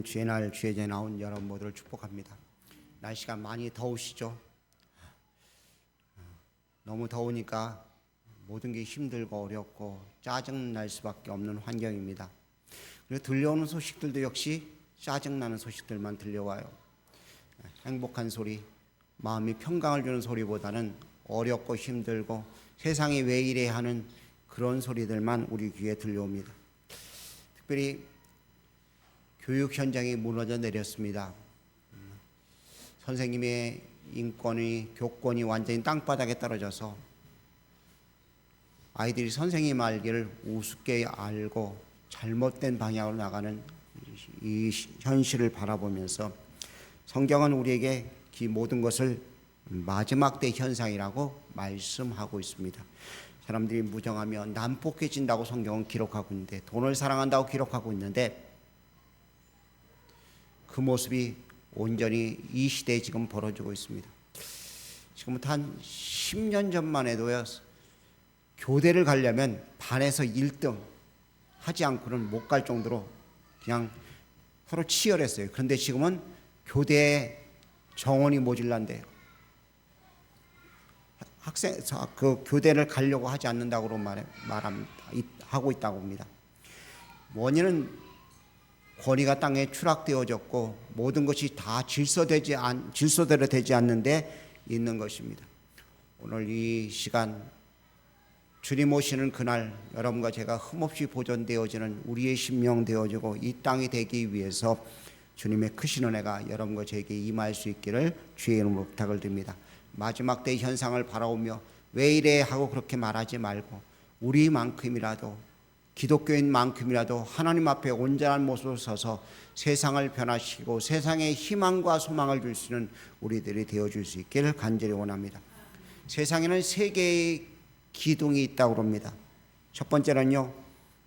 주의 날 주의 전에 나온 여러분 모두를 축복합니다. 날씨가 많이 더우시죠? 너무 더우니까 모든 게 힘들고 어렵고 짜증날 수밖에 없는 환경입니다. 그리고 들려오는 소식들도 역시 짜증나는 소식들만 들려와요. 행복한 소리, 마음이 평강을 주는 소리보다는 어렵고 힘들고 세상이 왜 이래 하는 그런 소리들만 우리 귀에 들려옵니다. 특별히 교육 현장이 무너져 내렸습니다. 선생님의 인권이, 교권이 완전히 땅바닥에 떨어져서 아이들이 선생님 알기를 우습게 알고 잘못된 방향으로 나가는 이 현실을 바라보면서 성경은 우리에게 이 모든 것을 마지막 때 현상이라고 말씀하고 있습니다. 사람들이 무정하며 난폭해진다고 성경은 기록하고 있는데, 돈을 사랑한다고 기록하고 있는데, 그 모습이 온전히 이 시대에 지금 벌어지고 있습니다. 지금부터 한 10년 전만 해도요, 교대를 가려면 반에서 1등 하지 않고는 못 갈 정도로 그냥 서로 치열했어요. 그런데 지금은 교대에 정원이 모질란대요. 그 교대를 가려고 하지 않는다고 하고 있다고 합니다. 원인은 권위가 땅에 추락되어졌고 모든 것이 다 질서대로 되지 않는데 있는 것입니다. 오늘 이 시간 주님 오시는 그날 여러분과 제가 흠없이 보존되어지는 우리의 심령 되어지고 이 땅이 되기 위해서 주님의 크신 은혜가 여러분과 저에게 임할 수 있기를 주의 이름으로 부탁을 드립니다. 마지막 때의 현상을 바라오며 왜 이래 하고 그렇게 말하지 말고 우리만큼이라도, 기독교인만큼이라도 하나님 앞에 온전한 모습으로 서서 세상을 변화시키고 세상에 희망과 소망을 줄 수 있는 우리들이 되어줄 수 있기를 간절히 원합니다. 세상에는 세 개의 기둥이 있다고 합니다. 첫 번째는요,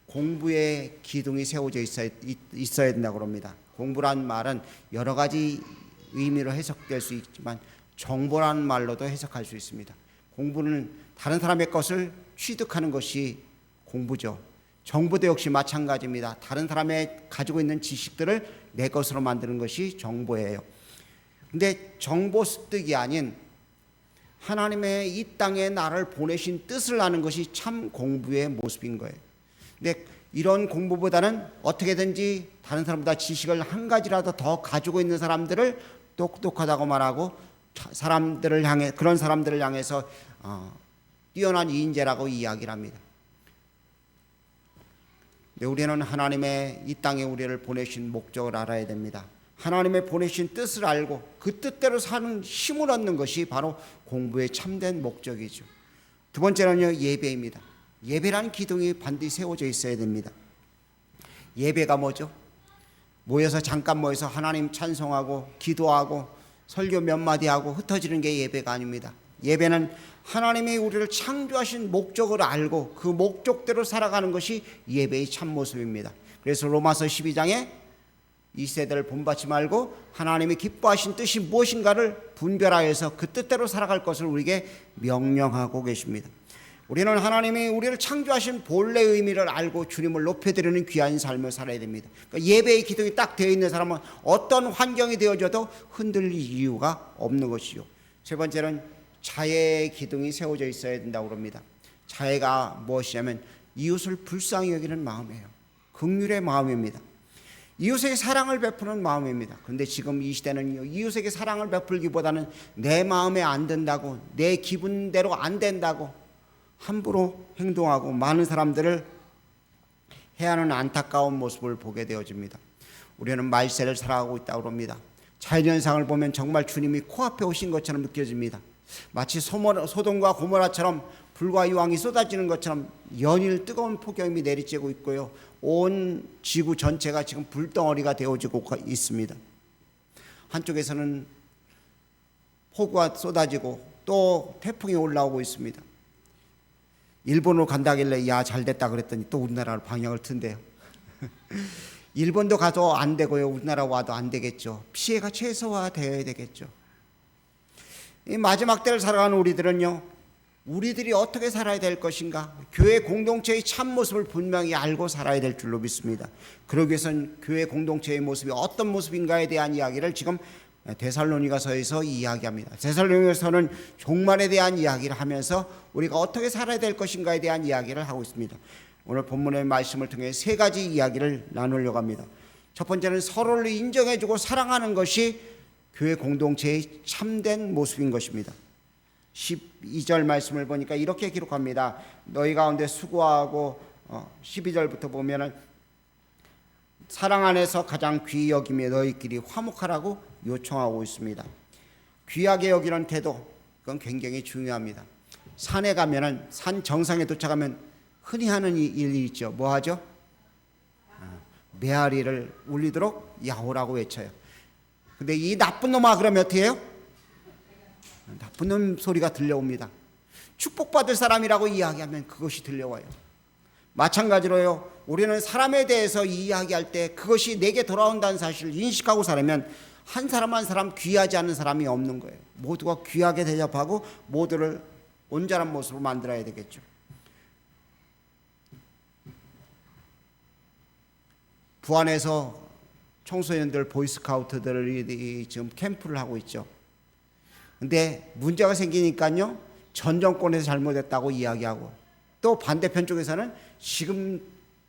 공부의 기둥이 세워져 있어야 된다고 합니다. 공부란 말은 여러 가지 의미로 해석될 수 있지만 정보라는 말로도 해석할 수 있습니다. 공부는 다른 사람의 것을 취득하는 것이 공부죠. 정보도 역시 마찬가지입니다. 다른 사람의 가지고 있는 지식들을 내 것으로 만드는 것이 정보예요. 근데 정보 습득이 아닌 하나님의 이 땅에 나를 보내신 뜻을 아는 것이 참 공부의 모습인 거예요. 근데 이런 공부보다는 어떻게든지 다른 사람보다 지식을 한 가지라도 더 가지고 있는 사람들을 똑똑하다고 말하고 그런 사람들을 향해서 뛰어난 인재라고 이야기를 합니다. 근데 우리는 하나님의 이 땅에 우리를 보내신 목적을 알아야 됩니다. 하나님의 보내신 뜻을 알고 그 뜻대로 사는 힘을 얻는 것이 바로 공부의 참된 목적이죠. 두 번째는요, 예배입니다. 예배라는 기둥이 반드시 세워져 있어야 됩니다. 예배가 뭐죠? 잠깐 모여서 하나님 찬송하고 기도하고 설교 몇 마디 하고 흩어지는 게 예배가 아닙니다. 예배는 하나님이 우리를 창조하신 목적을 알고 그 목적대로 살아가는 것이 예배의 참모습입니다. 그래서 로마서 12장에 이 세대를 본받지 말고 하나님이 기뻐하신 뜻이 무엇인가를 분별하여서 그 뜻대로 살아갈 것을 우리에게 명령하고 계십니다. 우리는 하나님이 우리를 창조하신 본래 의미를 알고 주님을 높여드리는 귀한 삶을 살아야 됩니다. 그러니까 예배의 기둥이 딱 되어 있는 사람은 어떤 환경이 되어져도 흔들릴 이유가 없는 것이죠. 세 번째는 자애의 기둥이 세워져 있어야 된다고 합니다. 자애가 무엇이냐면 이웃을 불쌍히 여기는 마음이에요. 긍휼의 마음입니다. 이웃에게 사랑을 베푸는 마음입니다. 그런데 지금 이 시대는요, 이웃에게 사랑을 베풀기보다는 내 마음에 안 든다고, 내 기분대로 안 된다고 함부로 행동하고 많은 사람들을 해야 하는 안타까운 모습을 보게 되어집니다. 우리는 말세를 살아가고 있다고 합니다. 자연현상을 보면 정말 주님이 코앞에 오신 것처럼 느껴집니다. 마치 소돔과 고모라처럼 불과 유황이 쏟아지는 것처럼 연일 뜨거운 폭염이 내리쬐고 있고요, 온 지구 전체가 지금 불덩어리가 되어지고 있습니다. 한쪽에서는 폭우가 쏟아지고 또 태풍이 올라오고 있습니다. 일본으로 간다길래 야 잘됐다 그랬더니 또 우리나라로 방향을 튼대요. 일본도 가도 안 되고요, 우리나라 와도 안 되겠죠. 피해가 최소화되어야 되겠죠. 이 마지막 때를 살아가는 우리들은요, 우리들이 어떻게 살아야 될 것인가? 교회 공동체의 참 모습을 분명히 알고 살아야 될 줄로 믿습니다. 그러기 위해서는 교회 공동체의 모습이 어떤 모습인가에 대한 이야기를 지금 데살로니가서에서 이야기합니다. 데살로니가서는 종말에 대한 이야기를 하면서 우리가 어떻게 살아야 될 것인가에 대한 이야기를 하고 있습니다. 오늘 본문의 말씀을 통해 세 가지 이야기를 나누려고 합니다. 첫 번째는 서로를 인정해주고 사랑하는 것이 교회 공동체의 참된 모습인 것입니다. 12절 말씀을 보니까 이렇게 기록합니다. 너희 가운데 수고하고 12절부터 보면은 사랑 안에서 가장 귀히 여기며 너희끼리 화목하라고 요청하고 있습니다. 귀하게 여기는 태도, 그건 굉장히 중요합니다. 산에 가면은 산 정상에 도착하면 흔히 하는 일이 있죠. 뭐 하죠? 메아리를 울리도록 야호라고 외쳐요. 근데 이 나쁜 놈아 그러면 어떻게 해요? 나쁜 놈 소리가 들려옵니다. 축복받을 사람이라고 이야기하면 그것이 들려와요. 마찬가지로요, 우리는 사람에 대해서 이야기할 때 그것이 내게 돌아온다는 사실을 인식하고 살면 한 사람 한 사람 귀하지 않은 사람이 없는 거예요. 모두가 귀하게 대접하고 모두를 온전한 모습으로 만들어야 되겠죠. 부안에서 청소년들 보이스카우트들이 지금 캠프를 하고 있죠. 근데 문제가 생기니까요, 전 정권에서 잘못했다고 이야기하고, 또 반대편 쪽에서는 지금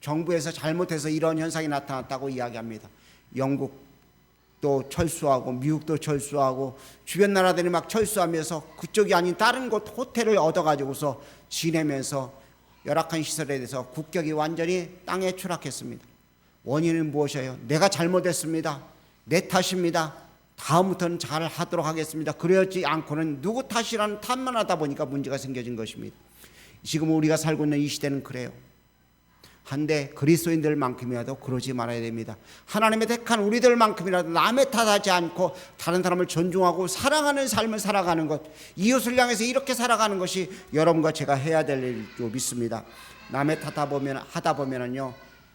정부에서 잘못해서 이런 현상이 나타났다고 이야기합니다. 영국도 철수하고 미국도 철수하고 주변 나라들이 막 철수하면서 그쪽이 아닌 다른 곳 호텔을 얻어가지고서 지내면서 열악한 시설에 대해서 국격이 완전히 땅에 추락했습니다. 원인은 무엇이에요? 내가 잘못했습니다. 내 탓입니다. 다음부터는 잘 하도록 하겠습니다. 그러지 않고는 누구 탓이라는 탓만 하다 보니까 문제가 생겨진 것입니다. 지금 우리가 살고 있는 이 시대는 그래요. 한데 그리스도인들만큼이라도 그러지 말아야 됩니다. 하나님의 택한 우리들만큼이라도 남의 탓하지 않고 다른 사람을 존중하고 사랑하는 삶을 살아가는 것, 이웃을 향해서 이렇게 살아가는 것이 여러분과 제가 해야 될 일로 믿습니다. 남의 하다 보면은요,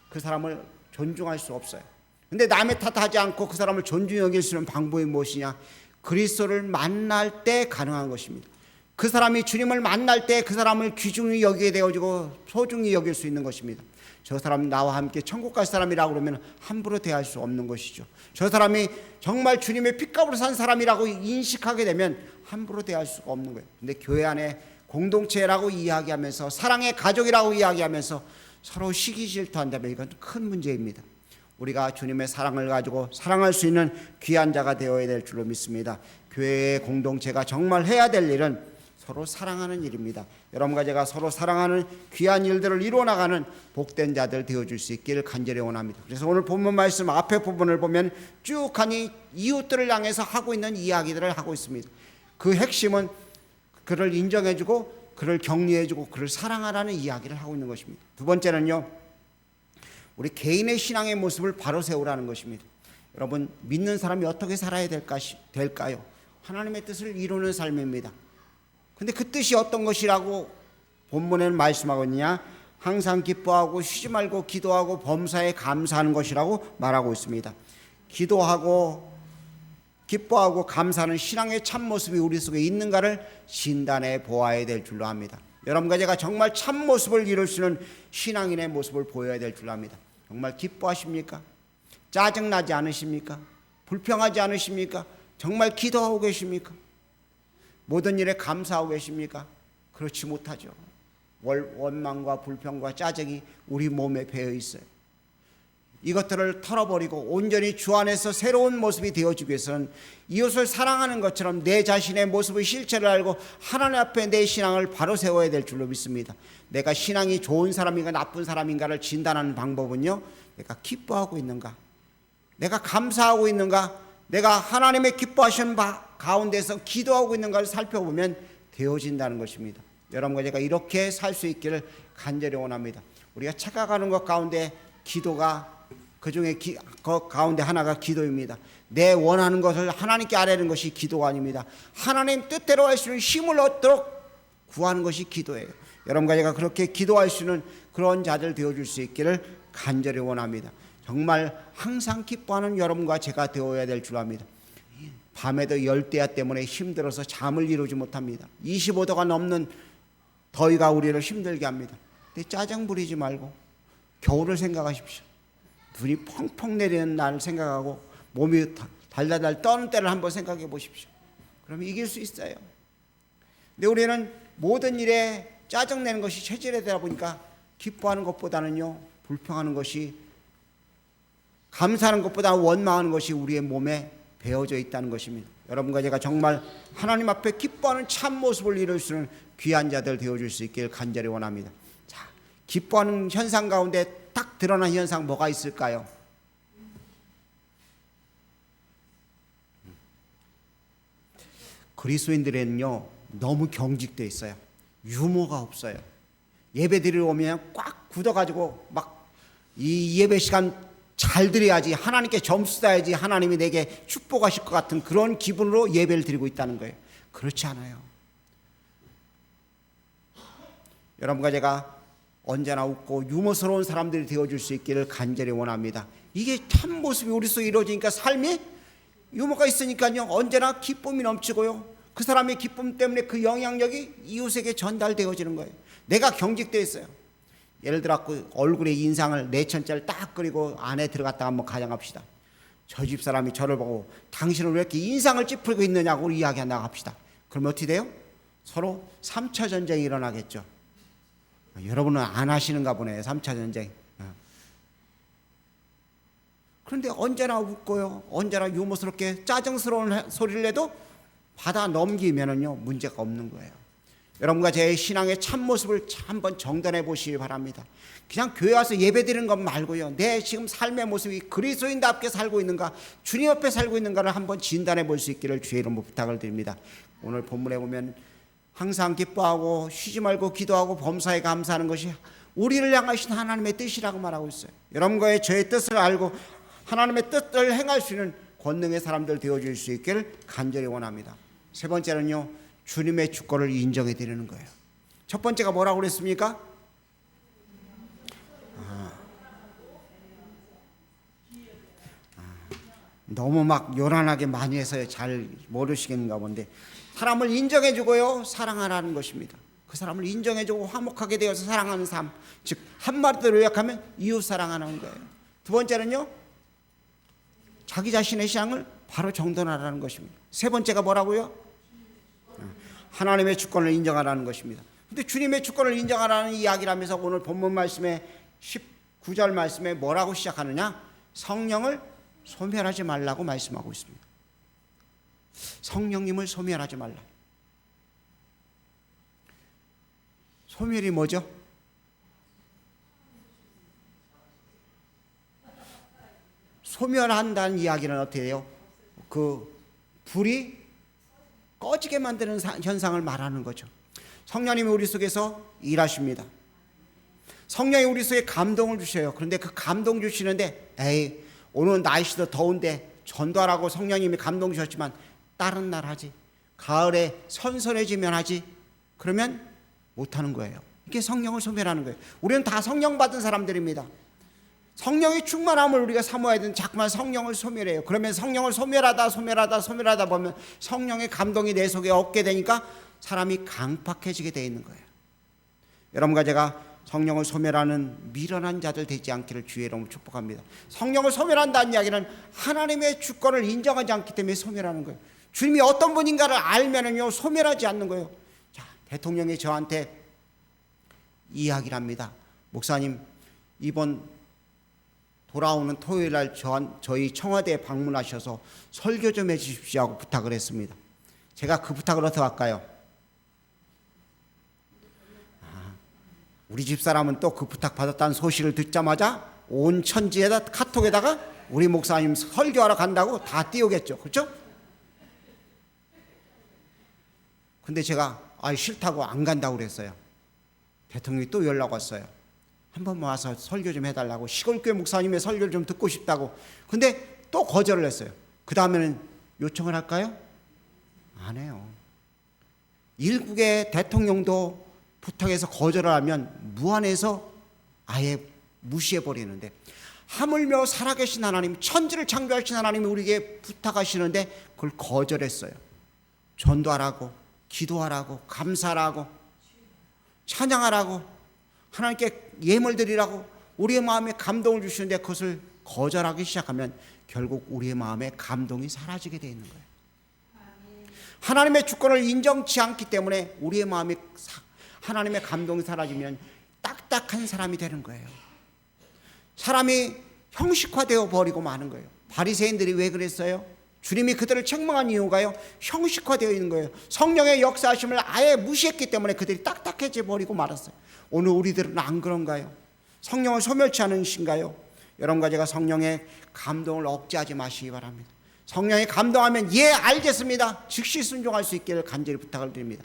그 사람을 존중할 수 없어요. 근데 남의 탓하지 않고 그 사람을 존중히 여길 수 있는 방법이 무엇이냐? 그리스도를 만날 때 가능한 것입니다. 그 사람이 주님을 만날 때 그 사람을 귀중히 여기게 되어지고 소중히 여길 수 있는 것입니다. 저 사람 나와 함께 천국 갈 사람이라고 그러면 함부로 대할 수 없는 것이죠. 저 사람이 정말 주님의 핏값으로 산 사람이라고 인식하게 되면 함부로 대할 수가 없는 거예요. 근데 교회 안에 공동체라고 이야기하면서 사랑의 가족이라고 이야기하면서 서로 시기 질투한다면 이건 큰 문제입니다. 우리가 주님의 사랑을 가지고 사랑할 수 있는 귀한 자가 되어야 될 줄로 믿습니다. 교회의 공동체가 정말 해야 될 일은 서로 사랑하는 일입니다. 여러분과 제가 서로 사랑하는 귀한 일들을 이루어나가는 복된 자들 되어줄 수 있기를 간절히 원합니다. 그래서 오늘 본문 말씀 앞에 부분을 보면 쭉 하니 이웃들을 향해서 하고 있는 이야기들을 하고 있습니다. 그 핵심은 그를 인정해주고 그를 격려해주고 그를 사랑하라는 이야기를 하고 있는 것입니다. 두 번째는요, 우리 개인의 신앙의 모습을 바로 세우라는 것입니다. 여러분, 믿는 사람이 어떻게 살아야 될까요? 하나님의 뜻을 이루는 삶입니다. 근데 그 뜻이 어떤 것이라고 본문에는 말씀하고 있느냐? 항상 기뻐하고 쉬지 말고 기도하고 범사에 감사하는 것이라고 말하고 있습니다. 기도하고 기뻐하고 감사하는 신앙의 참모습이 우리 속에 있는가를 진단해 보아야 될 줄로 압니다. 여러분과 제가 정말 참모습을 이룰 수 있는 신앙인의 모습을 보여야 될 줄로 압니다. 정말 기뻐하십니까? 짜증나지 않으십니까? 불평하지 않으십니까? 정말 기도하고 계십니까? 모든 일에 감사하고 계십니까? 그렇지 못하죠. 원망과 불평과 짜증이 우리 몸에 배어 있어요. 이것들을 털어버리고 온전히 주 안에서 새로운 모습이 되어지기 위해서는 이웃을 사랑하는 것처럼 내 자신의 모습의 실체를 알고 하나님 앞에 내 신앙을 바로 세워야 될 줄로 믿습니다. 내가 신앙이 좋은 사람인가 나쁜 사람인가를 진단하는 방법은요, 내가 기뻐하고 있는가, 내가 감사하고 있는가, 내가 하나님의 기뻐하시는 바 가운데서 기도하고 있는가를 살펴보면 되어진다는 것입니다. 여러분과 제가 이렇게 살 수 있기를 간절히 원합니다. 우리가 착각하는 것 가운데 기도가 그중에 그 가운데 하나가 기도입니다. 내 원하는 것을 하나님께 아뢰는 것이 기도가 아닙니다. 하나님 뜻대로 할 수 있는 힘을 얻도록 구하는 것이 기도예요. 여러분과 제가 그렇게 기도할 수 있는 그런 자들 되어줄 수 있기를 간절히 원합니다. 정말 항상 기뻐하는 여러분과 제가 되어야 될 줄 압니다. 밤에도 열대야 때문에 힘들어서 잠을 이루지 못합니다. 25도가 넘는 더위가 우리를 힘들게 합니다. 근데 짜증 부리지 말고 겨울을 생각하십시오. 눈이 펑펑 내리는 날 생각하고 몸이 달달달 떠는 때를 한번 생각해 보십시오. 그러면 이길 수 있어요. 근데 우리는 모든 일에 짜증내는 것이 체질이다 보니까 기뻐하는 것보다는요, 불평하는 것이, 감사하는 것보다 원망하는 것이 우리의 몸에 배어져 있다는 것입니다. 여러분과 제가 정말 하나님 앞에 기뻐하는 참 모습을 이룰 수 있는 귀한 자들 되어줄 수 있길 간절히 원합니다. 자, 기뻐하는 현상 가운데 딱 드러난 현상 뭐가 있을까요? 그리스도인들에는요, 너무 경직되어 있어요. 유머가 없어요. 예배 드리러 오면 꽉 굳어가지고 막 이 예배 시간 잘 드려야지, 하나님께 점수 따야지 하나님이 내게 축복하실 것 같은 그런 기분으로 예배를 드리고 있다는 거예요. 그렇지 않아요. 여러분과 제가 언제나 웃고 유머스러운 사람들이 되어줄 수 있기를 간절히 원합니다. 이게 참 모습이 우리 속에 이루어지니까 삶이 유머가 있으니까요, 언제나 기쁨이 넘치고요, 그 사람의 기쁨 때문에 그 영향력이 이웃에게 전달되어지는 거예요. 내가 경직되어 있어요. 예를 들어 얼굴에 인상을 4천짜리 딱 그리고 안에 들어갔다가 한번 가정합시다. 저 집 사람이 저를 보고 당신은 왜 이렇게 인상을 찌푸리고 있느냐고 이야기한다고 합시다. 그러면 어떻게 돼요? 서로 3차 전쟁이 일어나겠죠. 여러분은 안 하시는가 보네요. 3차 전쟁. 그런데 언제나 웃고요, 언제나 유머스럽게 짜증스러운 소리를 내도 받아 넘기면은요, 문제가 없는 거예요. 여러분과 제 신앙의 참모습을 한번 정돈해 보시기 바랍니다. 그냥 교회 와서 예배 드리는 것 말고요, 내 지금 삶의 모습이 그리스도인답게 살고 있는가, 주님 앞에 살고 있는가를 한번 진단해 볼 수 있기를 주의 이름으로 부탁을 드립니다. 오늘 본문에 보면 항상 기뻐하고 쉬지 말고 기도하고 범사에 감사하는 것이 우리를 향하신 하나님의 뜻이라고 말하고 있어요. 여러분과의 저의 뜻을 알고 하나님의 뜻을 행할 수 있는 권능의 사람들 되어줄 수 있기를 간절히 원합니다. 세 번째는요, 주님의 주권을 인정해 드리는 거예요. 첫 번째가 뭐라고 그랬습니까? 너무 막 요란하게 많이 해서 잘 모르시겠는가 본데, 사람을 인정해 주고요, 사랑하라는 것입니다. 그 사람을 인정해 주고 화목하게 되어서 사랑하는 삶, 즉 한마디로 요약하면 이웃 사랑하는 거예요. 두 번째는요, 자기 자신의 신앙을 바로 정돈하라는 것입니다. 세 번째가 뭐라고요? 하나님의 주권을 인정하라는 것입니다. 근데 주님의 주권을 인정하라는 이야기를 하면서 오늘 본문 말씀에 19절 말씀에 뭐라고 시작하느냐? 성령을 소멸하지 말라고 말씀하고 있습니다. 성령님을 소멸하지 말라. 소멸이 뭐죠? 소멸한다는 이야기는 어떻게 해요? 그 불이 꺼지게 만드는 현상을 말하는 거죠. 성령님이 우리 속에서 일하십니다. 성령이 우리 속에 감동을 주셔요. 그런데 그 감동 주시는데, 에이, 오늘 날씨도 더운데 전도하라고 성령님이 감동 주셨지만 다른 날 하지, 가을에 선선해지면 하지, 그러면 못하는 거예요. 이게 성령을 소멸하는 거예요. 우리는 다 성령 받은 사람들입니다. 성령의 충만함을 우리가 사모해야 되는데 자꾸만 성령을 소멸해요. 그러면 성령을 소멸하다 보면 성령의 감동이 내 속에 없게 되니까 사람이 강팍해지게 되어 있는 거예요. 여러분과 제가 성령을 소멸하는 미련한 자들 되지 않기를 주의 이름으로 축복합니다. 성령을 소멸한다는 이야기는 하나님의 주권을 인정하지 않기 때문에 소멸하는 거예요. 주님이 어떤 분인가를 알면은요, 소멸하지 않는 거예요. 자, 대통령이 저한테 이야기를 합니다. 목사님, 이번 돌아오는 토요일 날 저희 청와대에 방문하셔서 설교 좀 해주십시오 하고 부탁을 했습니다. 제가 그 부탁을 어떻게 할까요? 우리 집사람은 또 그 부탁 받았다는 소식을 듣자마자 온 천지에다 카톡에다가 우리 목사님 설교하러 간다고 다 띄우겠죠. 그렇죠? 근데 제가 싫다고 안 간다고 그랬어요. 대통령이 또 연락 왔어요. 한 번만 와서 설교 좀 해달라고, 시골교회 목사님의 설교를 좀 듣고 싶다고. 근데 또 거절을 했어요. 그 다음에는 요청을 할까요? 안 해요. 일국의 대통령도 부탁해서 거절을 하면 무안해서 아예 무시해버리는데, 하물며 살아계신 하나님, 천지를 창조하신 하나님이 우리에게 부탁하시는데 그걸 거절했어요. 전도하라고, 기도하라고, 감사하라고. 찬양하라고, 하나님께 예물 드리라고 우리의 마음에 감동을 주시는데 그것을 거절하기 시작하면 결국 우리의 마음에 감동이 사라지게 되어 있는 거예요. 하나님의 주권을 인정치 않기 때문에 우리의 마음에 하나님의 감동이 사라지면 딱딱한 사람이 되는 거예요. 사람이 형식화되어 버리고 마는 거예요. 바리새인들이 왜 그랬어요? 주님이 그들을 책망한 이유가요, 형식화되어 있는 거예요. 성령의 역사하심을 아예 무시했기 때문에 그들이 딱딱해져 버리고 말았어요. 오늘 우리들은 안 그런가요? 성령을 소멸치 않으신가요? 여러분과 제가 성령의 감동을 억제하지 마시기 바랍니다. 성령이 감동하면 예 알겠습니다, 즉시 순종할 수 있기를 간절히 부탁을 드립니다.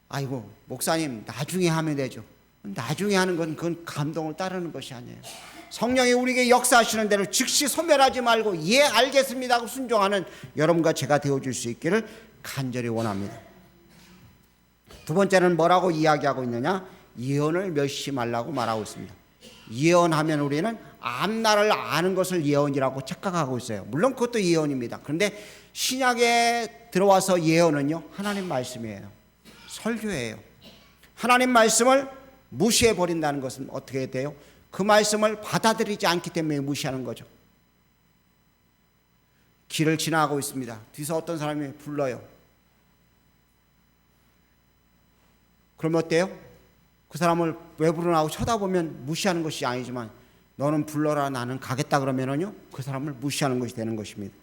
아이고 목사님 나중에 하면 되죠. 나중에 하는 건 그건 감동을 따르는 것이 아니에요. 성령이 우리에게 역사하시는 대로 즉시 소멸하지 말고 예 알겠습니다 하고 순종하는 여러분과 제가 되어줄 수 있기를 간절히 원합니다. 두 번째는 뭐라고 이야기하고 있느냐? 예언을 멸시 말라고 말하고 있습니다. 예언하면 우리는 앞날을 아는 것을 예언이라고 착각하고 있어요. 물론 그것도 예언입니다. 그런데 신약에 들어와서 예언은요, 하나님 말씀이에요. 설교예요. 하나님 말씀을 무시해 버린다는 것은 어떻게 돼요? 그 말씀을 받아들이지 않기 때문에 무시하는 거죠. 길을 지나가고 있습니다. 뒤에서 어떤 사람이 불러요. 그러면 어때요? 그 사람을 왜 부르나 하고 쳐다보면 무시하는 것이 아니지만 너는 불러라 나는 가겠다 그러면은요, 그 사람을 무시하는 것이 되는 것입니다.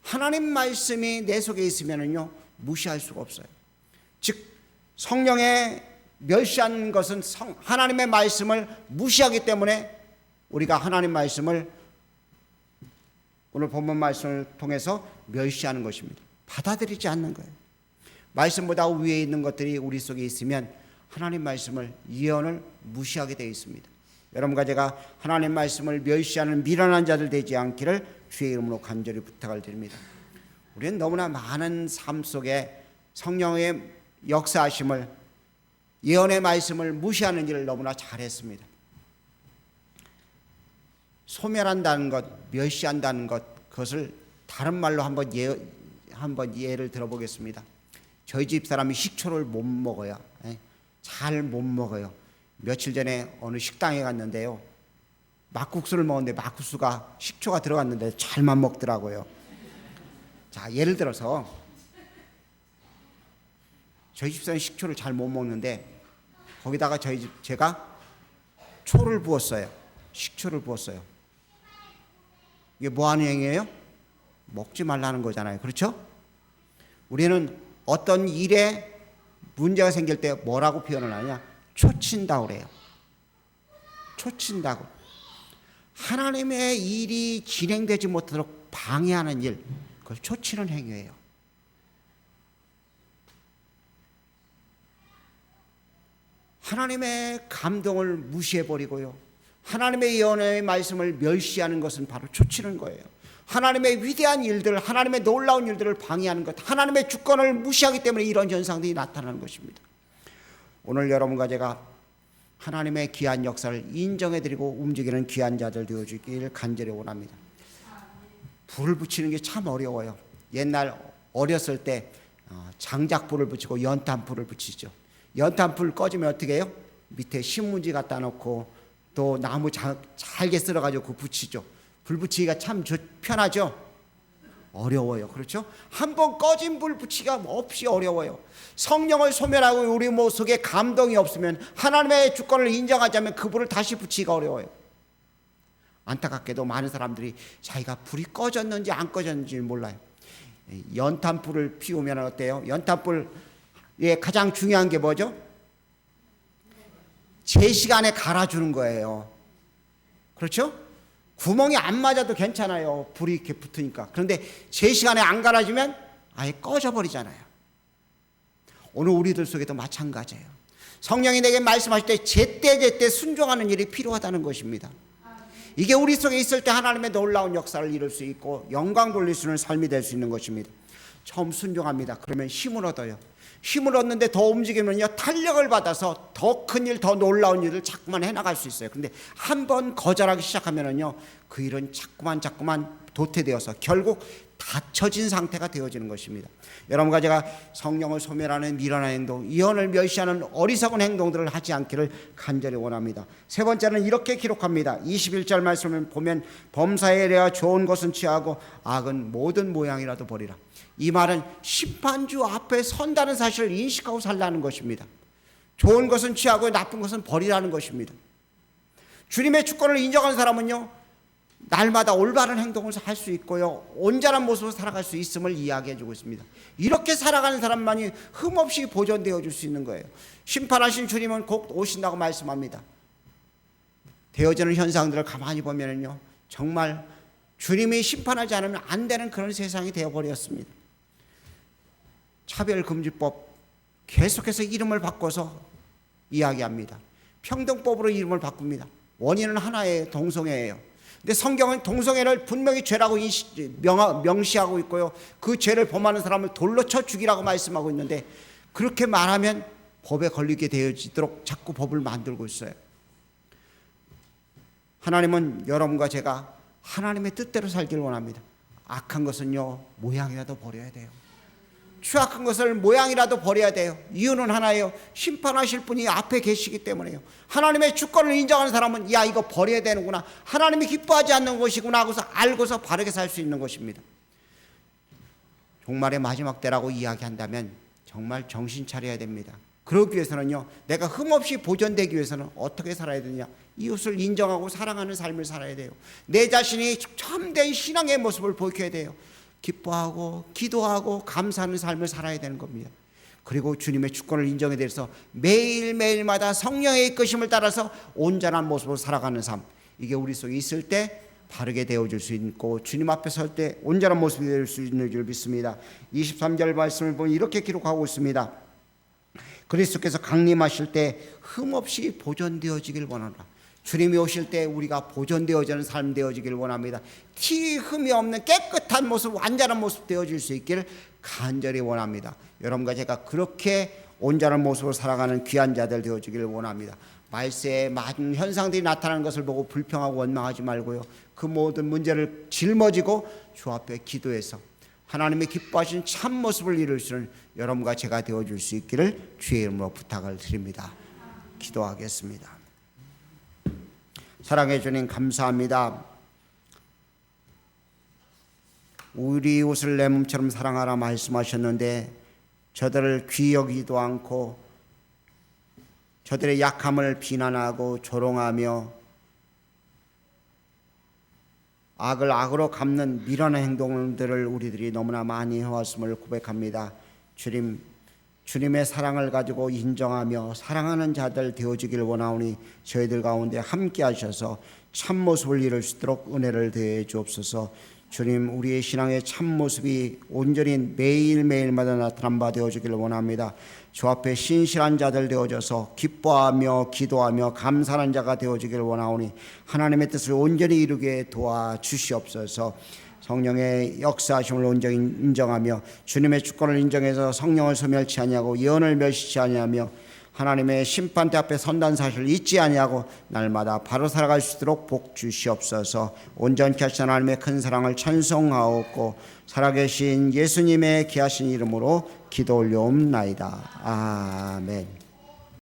하나님 말씀이 내 속에 있으면은요, 무시할 수가 없어요. 즉 성령의 멸시하는 것은 하나님의 말씀을 무시하기 때문에 우리가 하나님 말씀을 오늘 본문 말씀을 통해서 멸시하는 것입니다. 받아들이지 않는 거예요. 말씀보다 위에 있는 것들이 우리 속에 있으면 하나님 말씀을, 예언을 무시하게 되어 있습니다. 여러분과 제가 하나님 말씀을 멸시하는 미련한 자들 되지 않기를 주의 이름으로 간절히 부탁을 드립니다. 우리는 너무나 많은 삶 속에 성령의 역사하심을, 예언의 말씀을 무시하는 일을 너무나 잘했습니다. 소멸한다는 것, 멸시한다는 것, 그것을 다른 말로 한번 예를 들어보겠습니다. 저희 집 사람이 식초를 못 먹어요. 잘 못 먹어요. 며칠 전에 어느 식당에 갔는데요, 막국수를 먹었는데 막국수가 식초가 들어갔는데 잘만 먹더라고요. 자, 예를 들어서 저희 집사람이 식초를 잘 못 먹는데 거기다가 제가 초를 부었어요. 식초를 부었어요. 이게 뭐 하는 행위예요? 먹지 말라는 거잖아요. 그렇죠? 우리는 어떤 일에 문제가 생길 때 뭐라고 표현을 하냐? 초친다고 그래요. 초친다고. 하나님의 일이 진행되지 못하도록 방해하는 일, 그걸 초치는 행위예요. 하나님의 감동을 무시해버리고요, 하나님의 예언의 말씀을 멸시하는 것은 바로 초치는 거예요. 하나님의 위대한 일들, 하나님의 놀라운 일들을 방해하는 것, 하나님의 주권을 무시하기 때문에 이런 현상들이 나타나는 것입니다. 오늘 여러분과 제가 하나님의 귀한 역사를 인정해드리고 움직이는 귀한 자들 되어주기를 간절히 원합니다. 불을 붙이는 게 참 어려워요. 옛날 어렸을 때 장작불을 붙이고 연탄불을 붙이죠. 연탄불 꺼지면 어떻게 해요? 밑에 신문지 갖다 놓고 또 나무 잘게 썰어가지고 그 붙이죠. 불 붙이기가 참 편하죠? 어려워요. 그렇죠? 한번 꺼진 불 붙이기가 없이 어려워요. 성령을 소멸하고 우리 속에 감동이 없으면, 하나님의 주권을 인정하지 않으면 그 불을 다시 붙이기가 어려워요. 안타깝게도 많은 사람들이 자기가 불이 꺼졌는지 안 꺼졌는지 몰라요. 연탄불을 피우면 어때요? 연탄불의 가장 중요한 게 뭐죠? 제 시간에 갈아주는 거예요. 그렇죠? 구멍이 안 맞아도 괜찮아요. 불이 이렇게 붙으니까. 그런데 제 시간에 안 갈아주면 아예 꺼져버리잖아요. 오늘 우리들 속에도 마찬가지예요. 성령이 내게 말씀하실 때 제때 순종하는 일이 필요하다는 것입니다. 이게 우리 속에 있을 때 하나님의 놀라운 역사를 이룰 수 있고 영광 돌릴 수 있는 삶이 될 수 있는 것입니다. 처음 순종합니다. 그러면 힘을 얻어요. 힘을 얻는데 더 움직이면요, 탄력을 받아서 더 큰 일, 더 놀라운 일을 자꾸만 해나갈 수 있어요. 근데 한 번 거절하기 시작하면은요, 그 일은 자꾸만 도태되어서 결국 닫혀진 상태가 되어지는 것입니다. 여러분과 제가 성령을 소멸하는 미련한 행동, 예언을 멸시하는 어리석은 행동들을 하지 않기를 간절히 원합니다. 세 번째는 이렇게 기록합니다. 21절 말씀을 보면 범사에 대하여 좋은 것은 취하고 악은 모든 모양이라도 버리라. 이 말은 심판주 앞에 선다는 사실을 인식하고 살라는 것입니다. 좋은 것은 취하고 나쁜 것은 버리라는 것입니다. 주님의 주권을 인정하는 사람은요, 날마다 올바른 행동을 할 수 있고요, 온전한 모습으로 살아갈 수 있음을 이야기해 주고 있습니다. 이렇게 살아가는 사람만이 흠없이 보존되어 줄 수 있는 거예요. 심판하신 주님은 곧 오신다고 말씀합니다. 되어지는 현상들을 가만히 보면요, 정말 주님이 심판하지 않으면 안 되는 그런 세상이 되어버렸습니다. 차별금지법 계속해서 이름을 바꿔서 이야기합니다. 평등법으로 이름을 바꿉니다. 원인은 하나예요. 동성애예요. 근데 성경은 동성애를 분명히 죄라고 명시하고 있고요, 그 죄를 범하는 사람을 돌로 쳐 죽이라고 말씀하고 있는데, 그렇게 말하면 법에 걸리게 되어지도록 자꾸 법을 만들고 있어요. 하나님은 여러분과 제가 하나님의 뜻대로 살기를 원합니다. 악한 것은요, 모양이라도 버려야 돼요. 추악한 것을 모양이라도 버려야 돼요. 이유는 하나예요. 심판하실 분이 앞에 계시기 때문에요. 하나님의 주권을 인정하는 사람은 야, 이거 버려야 되는구나, 하나님이 기뻐하지 않는 것이구나 하고서 알고서 바르게 살 수 있는 것입니다. 종말의 마지막 때라고 이야기한다면 정말 정신 차려야 됩니다. 그러기 위해서는요, 내가 흠없이 보존되기 위해서는 어떻게 살아야 되냐, 이웃을 인정하고 사랑하는 삶을 살아야 돼요. 내 자신이 참된 신앙의 모습을 보여야 돼요. 기뻐하고 기도하고 감사하는 삶을 살아야 되는 겁니다. 그리고 주님의 주권을 인정에 대해서 매일매일마다 성령의 이끄심을 따라서 온전한 모습으로 살아가는 삶, 이게 우리 속에 있을 때 바르게 되어질 수 있고 주님 앞에 설 때 온전한 모습이 될 수 있는 줄 믿습니다. 23절 말씀을 보면 이렇게 기록하고 있습니다. 그리스도께서 강림하실 때 흠없이 보존되어지길 원하노라. 주님이 오실 때 우리가 보존되어지는 삶 되어지길 원합니다. 티 흠이 없는 깨끗한 모습, 완전한 모습 되어질 수 있기를 간절히 원합니다. 여러분과 제가 그렇게 온전한 모습으로 살아가는 귀한 자들 되어지길 원합니다. 말세에 많은 현상들이 나타나는 것을 보고 불평하고 원망하지 말고요, 그 모든 문제를 짊어지고 주 앞에 기도해서 하나님의 기뻐하신 참 모습을 이룰 수 있는 여러분과 제가 되어줄 수 있기를 주의 이름으로 부탁을 드립니다. 기도하겠습니다. 사랑해 주님 감사합니다. 우리 이웃을 내 몸처럼 사랑하라 말씀하셨는데 저들을 귀히 여기지도 않고 저들의 약함을 비난하고 조롱하며 악을 악으로 갚는 미련한 행동들을 우리들이 너무나 많이 해왔음을 고백합니다. 주님의 사랑을 가지고 인정하며 사랑하는 자들 되어지길 원하오니 저희들 가운데 함께 하셔서 참모습을 이룰 수 있도록 은혜를 더해 주옵소서. 주님, 우리의 신앙의 참모습이 온전히 매일매일마다 나타난 바 되어지길 원합니다. 주 앞에 신실한 자들 되어져서 기뻐하며 기도하며 감사하는 자가 되어지길 원하오니 하나님의 뜻을 온전히 이루게 도와주시옵소서. 성령의 역사하심을 온전히 인정하며 주님의 주권을 인정해서 성령을 소멸치 아니하고 예언을 멸시치 아니하며 하나님의 심판대 앞에 선다는 사실을 잊지 아니하고 날마다 바로 살아갈 수 있도록 복 주시옵소서. 온전케 하신 하나님의 큰 사랑을 찬송하옵고 살아계신 예수님의 귀하신 이름으로 기도 올려옵나이다. 아멘.